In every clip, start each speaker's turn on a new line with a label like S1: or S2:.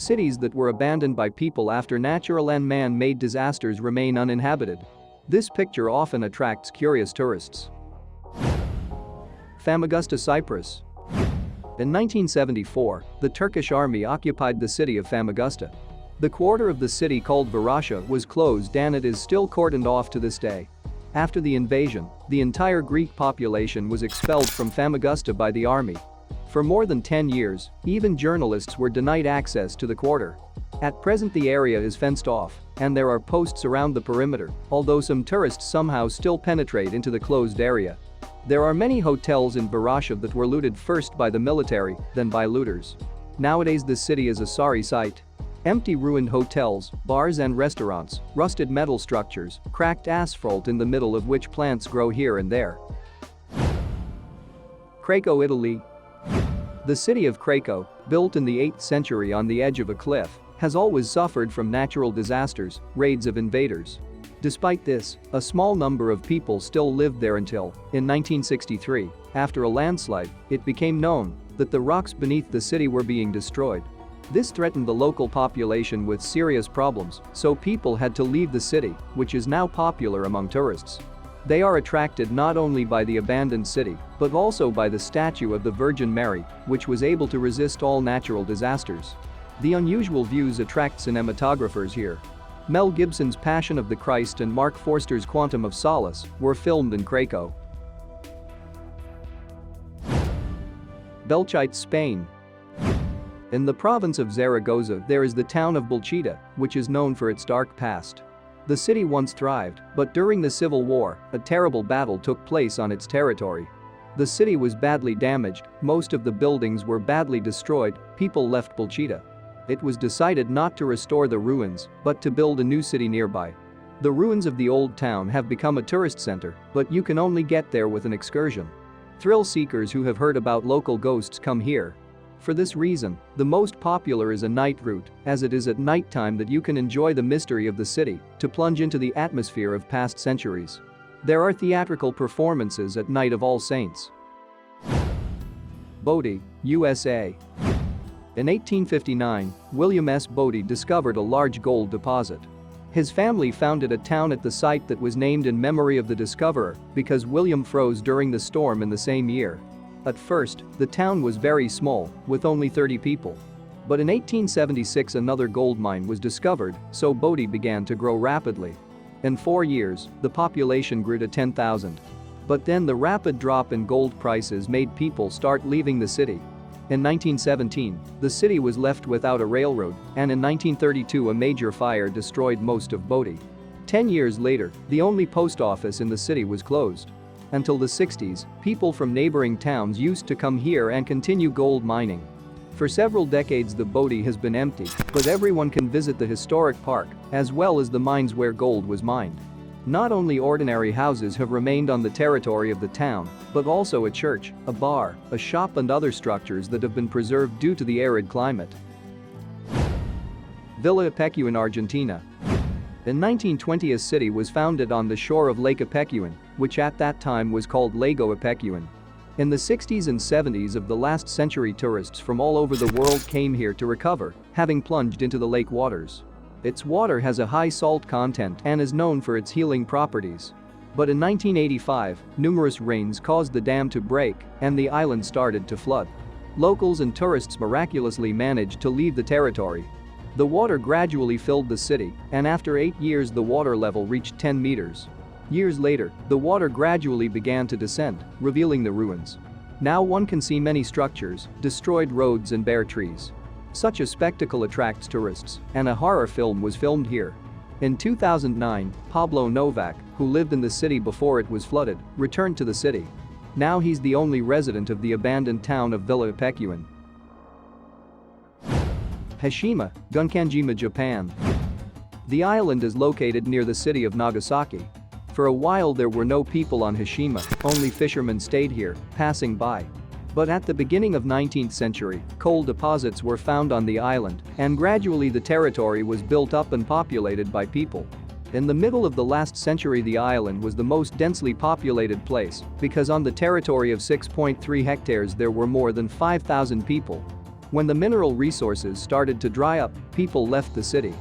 S1: cities that were abandoned by people after natural and man-made disasters remain uninhabited. This picture often attracts curious tourists. Famagusta, Cyprus. In 1974, the Turkish army occupied the city of Famagusta. The quarter of the city called Varasha was closed and it is still cordoned off to this day. After the invasion, the entire Greek population was expelled from Famagusta by the army. For more than 10 years, even journalists were denied access to the quarter. At present the area is fenced off, and there are posts around the perimeter, although some tourists somehow still penetrate into the closed area. There are many hotels in Varasha that were looted first by the military, then by looters. Nowadays the city is a sorry sight. Empty ruined hotels, bars and restaurants, rusted metal structures, cracked asphalt in the middle of which plants grow here and there. Krakow, Italy. The city of Krakow, built in the 8th century on the edge of a cliff, has always suffered from natural disasters, raids of invaders. Despite this, a small number of people still lived there until, in 1963, after a landslide, it became known that the rocks beneath the city were being destroyed. This threatened the local population with serious problems, so people had to leave the city, which is now popular among tourists. They are attracted not only by the abandoned city, but also by the statue of the Virgin Mary, which was able to resist all natural disasters. The unusual views attract cinematographers here. Mel Gibson's Passion of the Christ and Mark Forster's Quantum of Solace were filmed in Krakow. Belchite, Spain. In the province of Zaragoza there is the town of Belchite, which is known for its dark past. The city once thrived, but during the Civil War, a terrible battle took place on its territory. The city was badly damaged, most of the buildings were badly destroyed, people left Belchite. It was decided not to restore the ruins, but to build a new city nearby. The ruins of the old town have become a tourist center, but you can only get there with an excursion. Thrill seekers who have heard about local ghosts come here. For this reason, the most popular is a night route, as it is at nighttime that you can enjoy the mystery of the city, to plunge into the atmosphere of past centuries. There are theatrical performances at night of All Saints. Bodie, USA. In 1859, William S. Bodie discovered a large gold deposit. His family founded a town at the site that was named in memory of the discoverer because William froze during the storm in the same year. At first, the town was very small, with only 30 people. But in 1876 another gold mine was discovered, so Bodie began to grow rapidly. In 4 years, the population grew to 10,000. But then the rapid drop in gold prices made people start leaving the city. In 1917, the city was left without a railroad, and in 1932 a major fire destroyed most of Bodie. 10 years later, the only post office in the city was closed. Until the 60s, people from neighboring towns used to come here and continue gold mining. For several decades the Bodie has been empty, but everyone can visit the historic park, as well as the mines where gold was mined. Not only ordinary houses have remained on the territory of the town, but also a church, a bar, a shop and other structures that have been preserved due to the arid climate. Villa Aputure in Argentina. In 1920 a city was founded on the shore of Lake Aputure, which at that time was called Lago Aputure. In the 60s and 70s of the last century tourists from all over the world came here to recover, having plunged into the lake waters. Its water has a high salt content and is known for its healing properties. But in 1985, numerous rains caused the dam to break and the island started to flood. Locals and tourists miraculously managed to leave the territory. The water gradually filled the city, and after 8 years the water level reached 10 meters. Years later, the water gradually began to descend, revealing the ruins. Now one can see many structures, destroyed roads and bare trees. Such a spectacle attracts tourists, and a horror film was filmed here. In 2009, Pablo Novak, who lived in the city before it was flooded, returned to the city. Now he's the only resident of the abandoned town of Villa Aputure. Hashima, Gunkanjima, Japan. The island is located near the city of Nagasaki. For a while there were no people on Hashima, only fishermen stayed here, passing by. But at the beginning of 19th century, coal deposits were found on the island, and gradually the territory was built up and populated by people. In the middle of the last century the island was the most densely populated place, because on the territory of 6.3 hectares there were more than 5,000 people. When the mineral resources started to dry up, people left the city.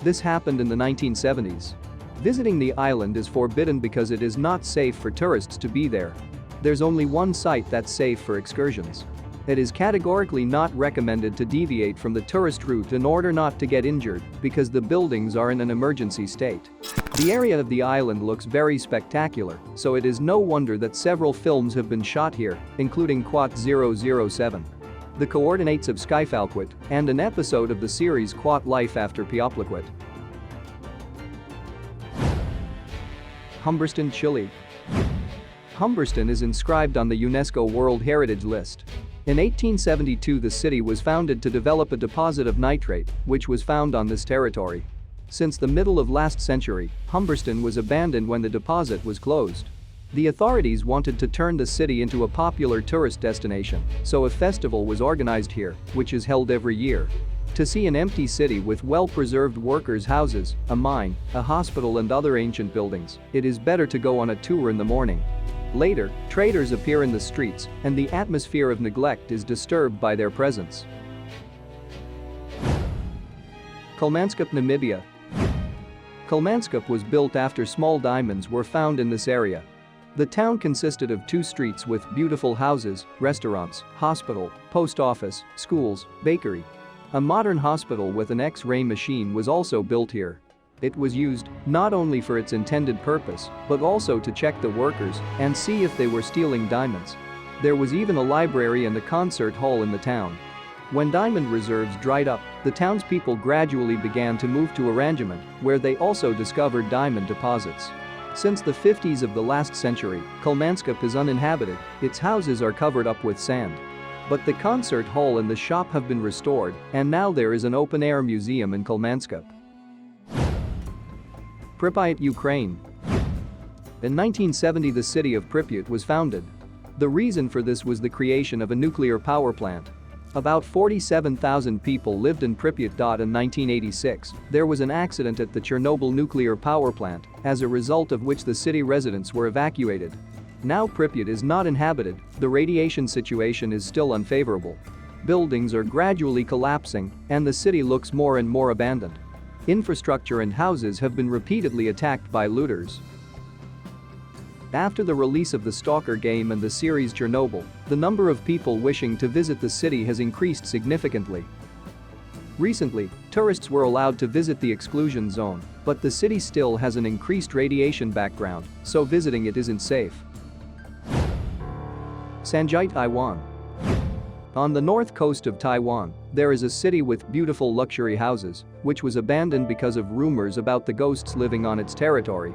S1: This happened in the 1970s. Visiting the island is forbidden because it is not safe for tourists to be there. There's only one site that's safe for excursions. It is categorically not recommended to deviate from the tourist route in order not to get injured because the buildings are in an emergency state. The area of the island looks very spectacular, so it is no wonder that several films have been shot here, including Quat 007, The Coordinates of Skyfalquet, and an episode of the series Quat Life After Pioplequet. Humberstone, Chile. Humberstone is inscribed on the UNESCO World Heritage List. In 1872, the city was founded to develop a deposit of nitrate, which was found on this territory. Since the middle of last century, Humberstone was abandoned when the deposit was closed. The authorities wanted to turn the city into a popular tourist destination, so a festival was organized here, which is held every year. To see an empty city with well-preserved workers' houses, a mine, a hospital and other ancient buildings, it is better to go on a tour in the morning. Later, traders appear in the streets, and the atmosphere of neglect is disturbed by their presence. Kolmanskop, Namibia. Kolmanskop was built after small diamonds were found in this area. The town consisted of 2 streets with beautiful houses, restaurants, hospital, post office, schools, bakery. A modern hospital with an X-ray machine was also built here. It was used not only for its intended purpose, but also to check the workers and see if they were stealing diamonds. There was even a library and a concert hall in the town. When diamond reserves dried up, the townspeople gradually began to move to Argentina, where they also discovered diamond deposits. Since the 50s of the last century, Kolmanskop is uninhabited, its houses are covered up with sand. But the concert hall and the shop have been restored, and now there is an open-air museum in Kolmanskop. Pripyat, Ukraine. In 1970, the city of Pripyat was founded. The reason for this was the creation of a nuclear power plant. About 47,000 people lived in Pripyat. In 1986, there was an accident at the Chernobyl nuclear power plant, as a result of which the city residents were evacuated. Now Pripyat is not inhabited, the radiation situation is still unfavorable. Buildings are gradually collapsing, and the city looks more and more abandoned. Infrastructure and houses have been repeatedly attacked by looters. After the release of the Stalker game and the series Chernobyl, the number of people wishing to visit the city has increased significantly. Recently, tourists were allowed to visit the exclusion zone, but the city still has an increased radiation background, so visiting it isn't safe. Sanjoy, Taiwan. On the north coast of Taiwan, there is a city with beautiful luxury houses, which was abandoned because of rumors about the ghosts living on its territory.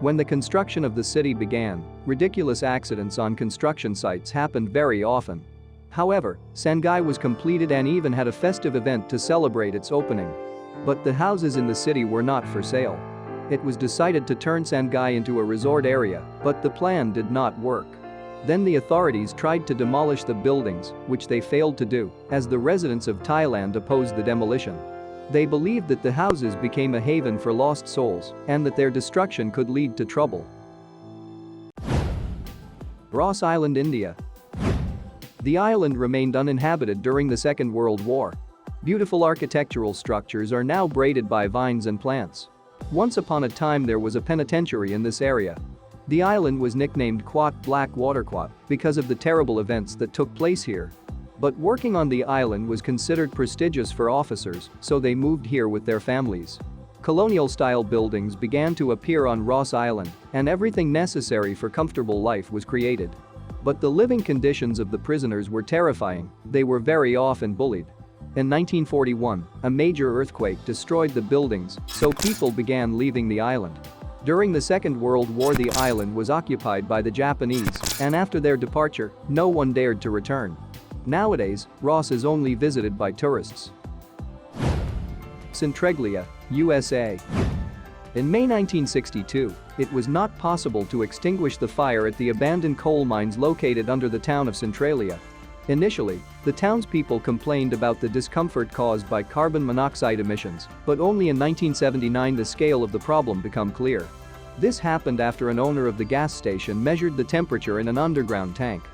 S1: When the construction of the city began, ridiculous accidents on construction sites happened very often. However, Sanjoy was completed and even had a festive event to celebrate its opening. But the houses in the city were not for sale. It was decided to turn Sanjoy into a resort area, but the plan did not work. Then the authorities tried to demolish the buildings, which they failed to do, as the residents of Thailand opposed the demolition. They believed that the houses became a haven for lost souls and that their destruction could lead to trouble. Ross Island, India. The island remained uninhabited during the Second World War. Beautiful architectural structures are now braided by vines and plants. Once upon a time there was a penitentiary in this area. The island was nicknamed Quat Black Water Quat because of the terrible events that took place here. But working on the island was considered prestigious for officers, so they moved here with their families. Colonial-style buildings began to appear on Ross Island, and everything necessary for comfortable life was created. But the living conditions of the prisoners were terrifying, they were very often bullied. In 1941, a major earthquake destroyed the buildings, so people began leaving the island. During the Second World War, the island was occupied by the Japanese, and after their departure, no one dared to return. Nowadays, Ross is only visited by tourists. Centralia, USA. In May 1962, it was not possible to extinguish the fire at the abandoned coal mines located under the town of Centralia. Initially, the townspeople complained about the discomfort caused by carbon monoxide emissions, but only in 1979 the scale of the problem became clear. This happened after an owner of the gas station measured the temperature in an underground tank.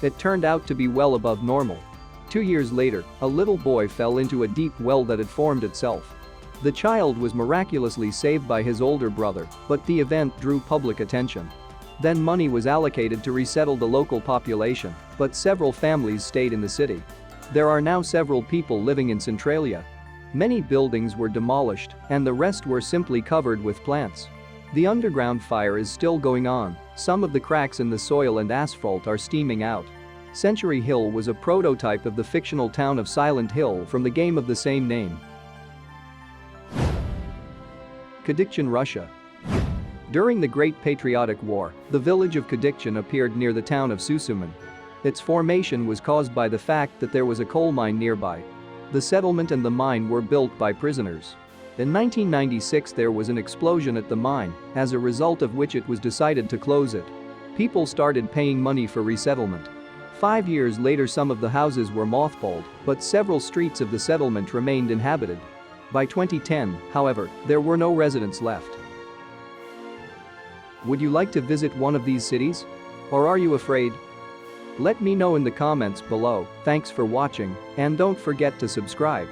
S1: It turned out to be well above normal. 2 years later, a little boy fell into a deep well that had formed itself. The child was miraculously saved by his older brother, but the event drew public attention. Then money was allocated to resettle the local population, but several families stayed in the city. There are now several people living in Centralia. Many buildings were demolished, and the rest were simply covered with plants. The underground fire is still going on, some of the cracks in the soil and asphalt are steaming out. Century Hill was a prototype of the fictional town of Silent Hill from the game of the same name. Kadykchan, Russia. During the Great Patriotic War, the village of Kadykchan appeared near the town of Susuman. Its formation was caused by the fact that there was a coal mine nearby. The settlement and the mine were built by prisoners. In 1996 there was an explosion at the mine, as a result of which it was decided to close it. People started paying money for resettlement. 5 years later some of the houses were mothballed, but several streets of the settlement remained inhabited. By 2010, however, there were no residents left. Would you like to visit one of these cities? Or are you afraid? Let me know in the comments below. Thanks for watching, and don't forget to subscribe.